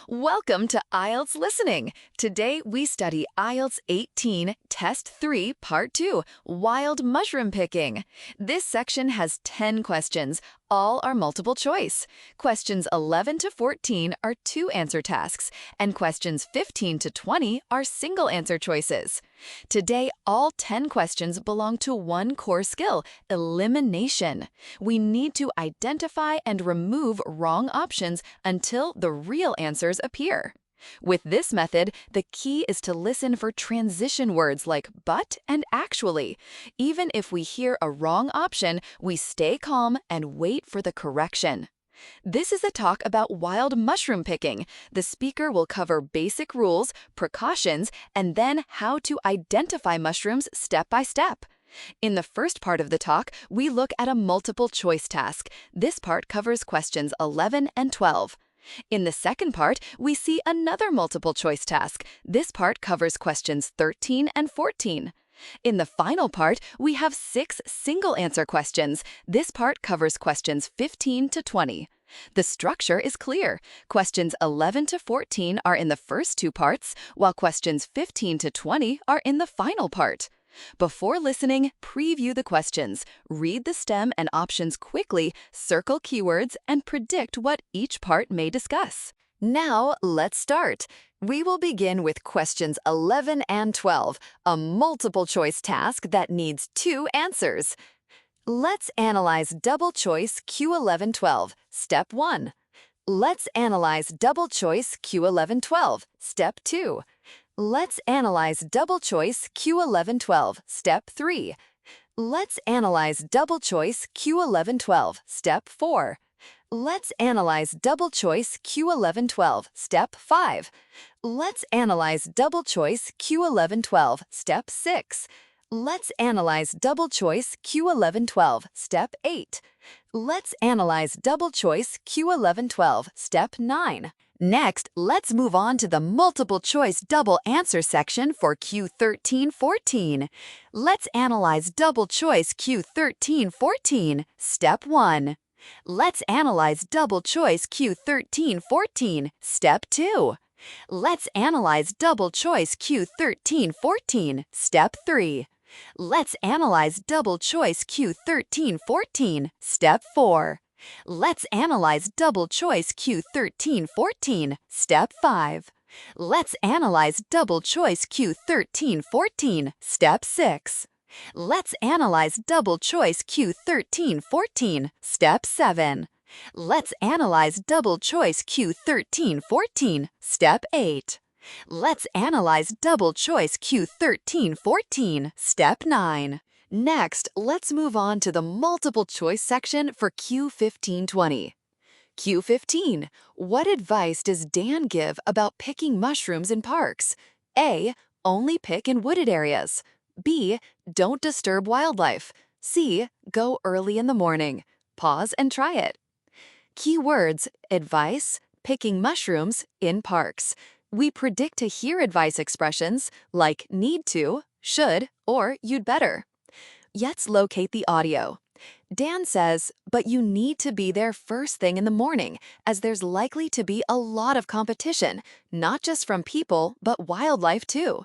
Welcome to IELTS Listening. Today we study IELTS 18, Test 3, Part 2, Wild Mushroom Picking. This section has 10 questions. All are multiple choice. Questions 11 to 14 are two-answer tasks, and questions 15 to 20 are single-answer choices. Today, all 10 questions belong to one core skill, elimination. We need to identify and remove wrong options until the real answers appear. With this method, the key is to listen for transition words like but and actually. Even if we hear a wrong option, we stay calm and wait for the correction. This is a talk about wild mushroom picking. The speaker will cover basic rules, precautions, and then how to identify mushrooms step by step. In the first part of the talk, we look at a multiple choice task. This part covers questions 11 and 12. In the second part, we see another multiple choice task. This part covers questions 13 and 14. In the final part, we have 6 single-answer questions. This part covers questions 15 to 20. The structure is clear. Questions 11 to 14 are in the first two parts, while questions 15 to 20 are in the final part. Before listening, preview the questions, read the stem and options quickly, circle keywords, and predict what each part may discuss. Now, let's start. We will begin with questions 11 and 12, a multiple-choice task that needs 2 answers. Let's analyze double-choice Q11-12, Step 1. Let's analyze double-choice Q11-12, Step 2. Let's analyze double-choice Q11-12, Step 3. Let's analyze double-choice Q11-12, Step 4. Let's analyze double-choice Q11-12, Step 5. Let's analyze double-choice Q11-12, Step 6. Let's analyze double-choice Q11-12, Step 8. Let's analyze double-choice Q11-12, Step 9. Next, let's move on to the multiple-choice double answer section for Q13-14. Let's analyze double-choice Q13-14, Step 1. Let's analyze double-choice Q13-14, Step 2. Let's analyze double-choice Q13-14, Step 3. Let's analyze double-choice Q13-14, Step 4. Let's analyze double-choice Q13-14, Step 5. Let's analyze double-choice Q13-14, Step 6. Let's analyze double-choice Q13-14, Step 7. Let's analyze double-choice Q13-14, Step 8. Let's analyze double-choice Q13-14, Step 9. Next, let's move on to the multiple-choice section for Q15-20. Q15. What advice does Dan give about picking mushrooms in parks? A. Only pick in wooded areas. B. Don't disturb wildlife. C. Go early in the morning. Pause and try it. Keywords: advice, picking mushrooms, in parks. We predict to hear advice expressions like need to, should, or you'd better. Let's locate the audio. Dan says, but you need to be there first thing in the morning, as there's likely to be a lot of competition, not just from people, but wildlife too.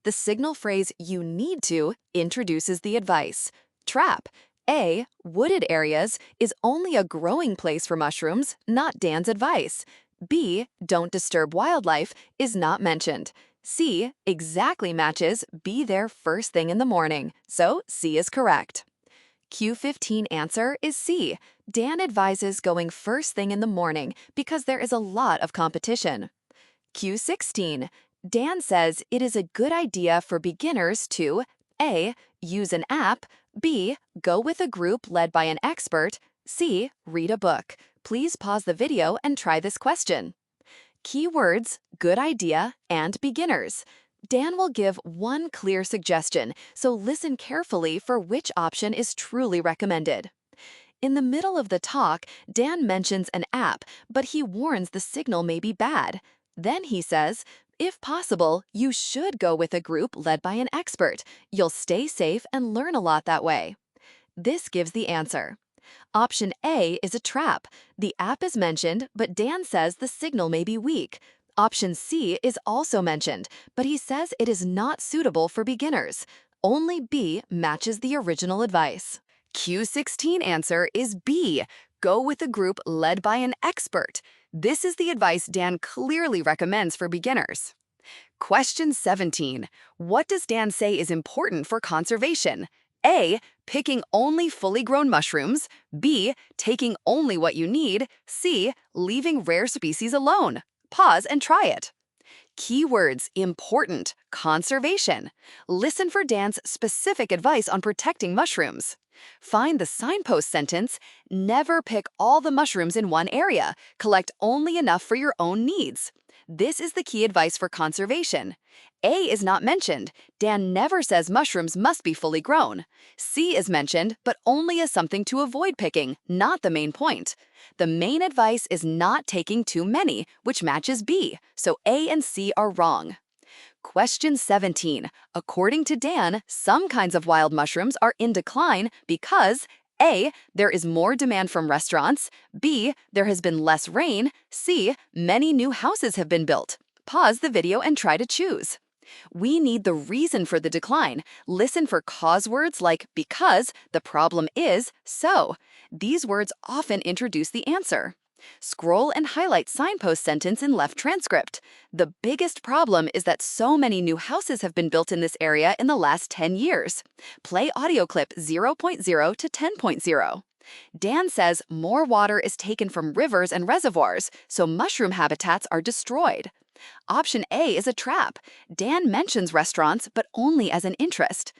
The signal phrase you need to introduces the advice. Trap. A. Wooded areas is only a growing place for mushrooms, not Dan's advice. B. Don't disturb wildlife is not mentioned. C. Exactly matches be there first thing in the morning, so C is correct. Q15 answer is C. Dan advises going first thing in the morning because there is a lot of competition. Q16. Dan says it is a good idea for beginners to A. Use an app. B. Go with a group led by an expert. C. Read a book. Please pause the video and try this question. Keywords: good idea and beginners. Dan will give one clear suggestion, so listen carefully for which option is truly recommended. In the middle of the talk, Dan mentions an app, but he warns the signal may be bad. Then he says, if possible, you should go with a group led by an expert. You'll stay safe and learn a lot that way. This gives the answer. Option A is a trap. The app is mentioned, but Dan says the signal may be weak. Option C is also mentioned, but he says it is not suitable for beginners. Only B matches the original advice. Q16 answer is B. Go with a group led by an expert. This is the advice Dan clearly recommends for beginners. Question 17. What does Dan say is important for conservation? A. Picking only fully grown mushrooms. B. Taking only what you need. C. Leaving rare species alone. Pause and try it. Keywords: important, conservation. Listen for Dan's specific advice on protecting mushrooms. Find the signpost sentence, never pick all the mushrooms in one area. Collect only enough for your own needs. This is the key advice for conservation. A is not mentioned. Dan never says mushrooms must be fully grown. C is mentioned, but only as something to avoid picking, not the main point. The main advice is not taking too many, which matches B, so A and C are wrong. Question 17. According to Dan, some kinds of wild mushrooms are in decline because A. There is more demand from restaurants. B. There has been less rain. C. Many new houses have been built. Pause the video and try to choose. We need the reason for the decline. Listen for cause words like because, the problem is, so. These words often introduce the answer. Scroll and highlight signpost sentence in left transcript. The biggest problem is that so many new houses have been built in this area in the last 10 years. Play audio clip 0.0 to 10.0. Dan says more water is taken from rivers and reservoirs, so mushroom habitats are destroyed. Option A is a trap. Dan mentions restaurants, but only as an interest.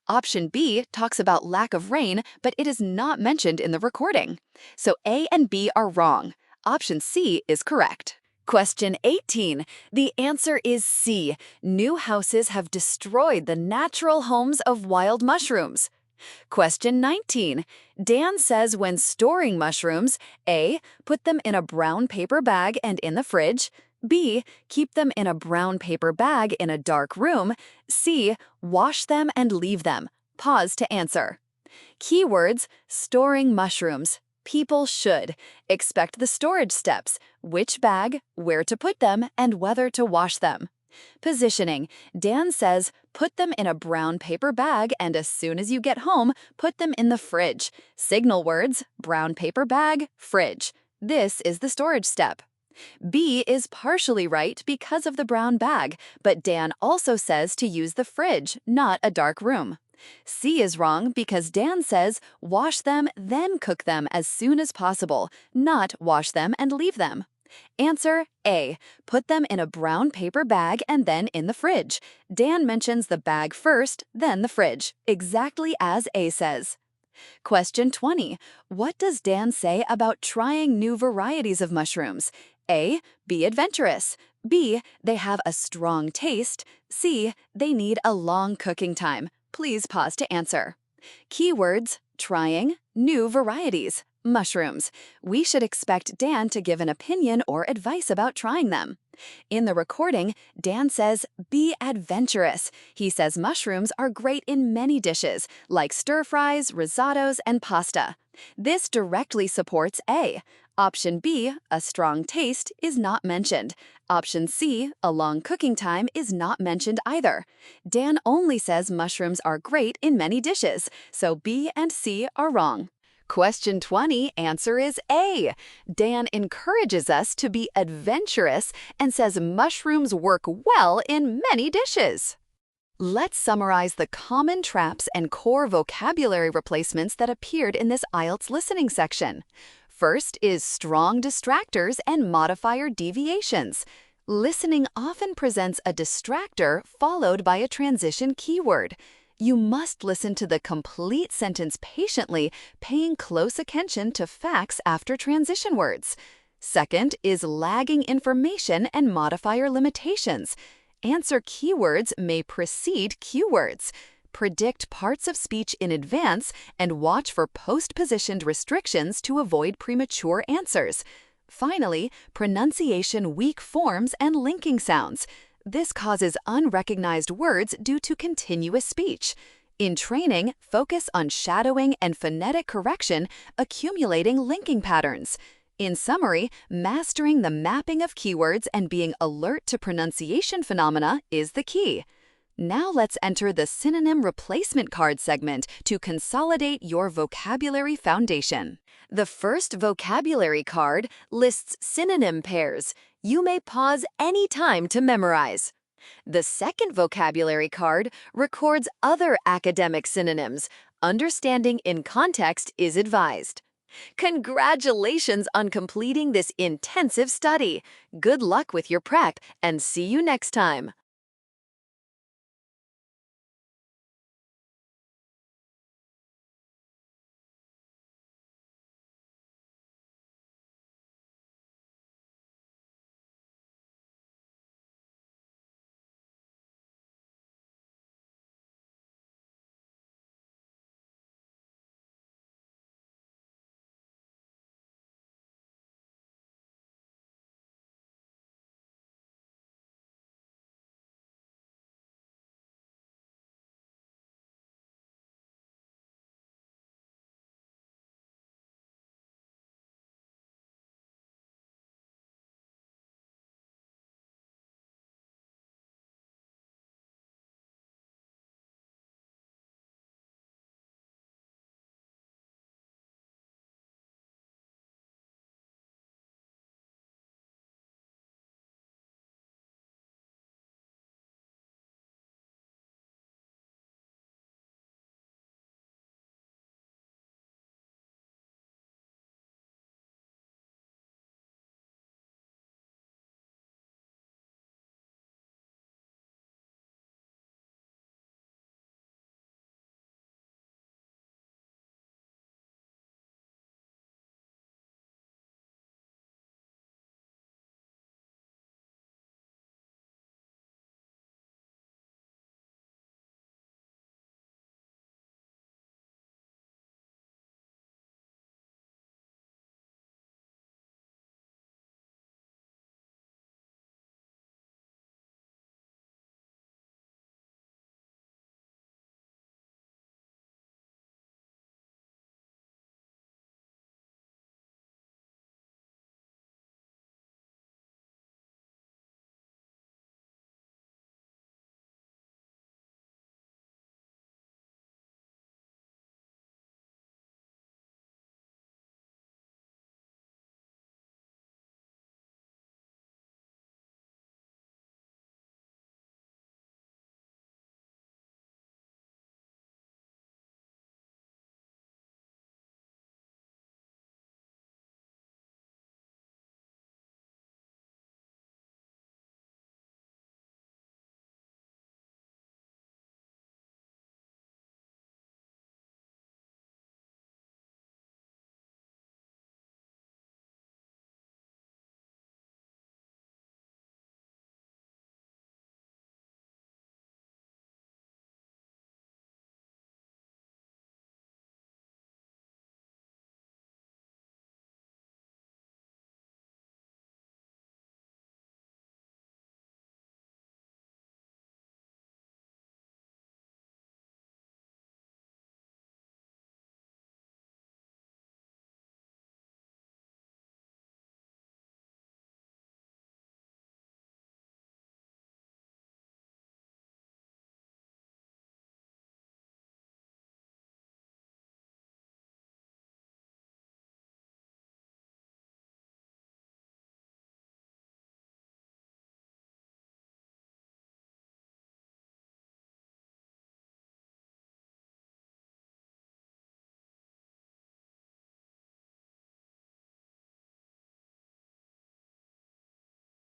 Option B talks about lack of rain, but it is not mentioned in the recording. So A and B are wrong. Option C is correct. Question 18. The answer is C. New houses have destroyed the natural homes of wild mushrooms. Question 19. Dan says when storing mushrooms, A. Put them in a brown paper bag and in the fridge. B. Keep them in a brown paper bag in a dark room. C. Wash them and leave them. Pause to answer. Keywords: storing mushrooms. People should expect the storage steps, which bag, where to put them, and whether to wash them. Positioning: Dan says, put them in a brown paper bag and as soon as you get home, put them in the fridge. Signal words: brown paper bag, fridge. This is the storage step. B is partially right because of the brown bag, but Dan also says to use the fridge, not a dark room. C is wrong because Dan says wash them, then cook them as soon as possible, not wash them and leave them. Answer A. Put them in a brown paper bag and then in the fridge. Dan mentions the bag first, then the fridge, exactly as A says. Question 20. What does Dan say about trying new varieties of mushrooms? A. Be adventurous. B. They have a strong taste. C. They need a long cooking time. Please pause to answer. Keywords: trying, new varieties, mushrooms. We should expect Dan to give an opinion or advice about trying them. In the recording, Dan says, be adventurous. He says mushrooms are great in many dishes, like stir-fries, risottos, and pasta. This directly supports A. Option B, a strong taste, is not mentioned. Option C, a long cooking time, is not mentioned either. Dan only says mushrooms are great in many dishes, so B and C are wrong. Question 20, answer is A. Dan encourages us to be adventurous and says mushrooms work well in many dishes. Let's summarize the common traps and core vocabulary replacements that appeared in this IELTS listening section. First is strong distractors and modifier deviations. Listening often presents a distractor followed by a transition keyword. You must listen to the complete sentence patiently, paying close attention to facts after transition words. Second is lagging information and modifier limitations. Answer keywords may precede cue words. Predict parts of speech in advance and watch for post-positioned restrictions to avoid premature answers. Finally, pronunciation weak forms and linking sounds. This causes unrecognized words due to continuous speech. In training, focus on shadowing and phonetic correction, accumulating linking patterns. In summary, mastering the mapping of keywords and being alert to pronunciation phenomena is the key. Now let's enter the synonym replacement card segment to consolidate your vocabulary foundation. The first vocabulary card lists synonym pairs. You may pause any time to memorize. The second vocabulary card records other academic synonyms. Understanding in context is advised. Congratulations on completing this intensive study. Good luck with your prep, and see you next time.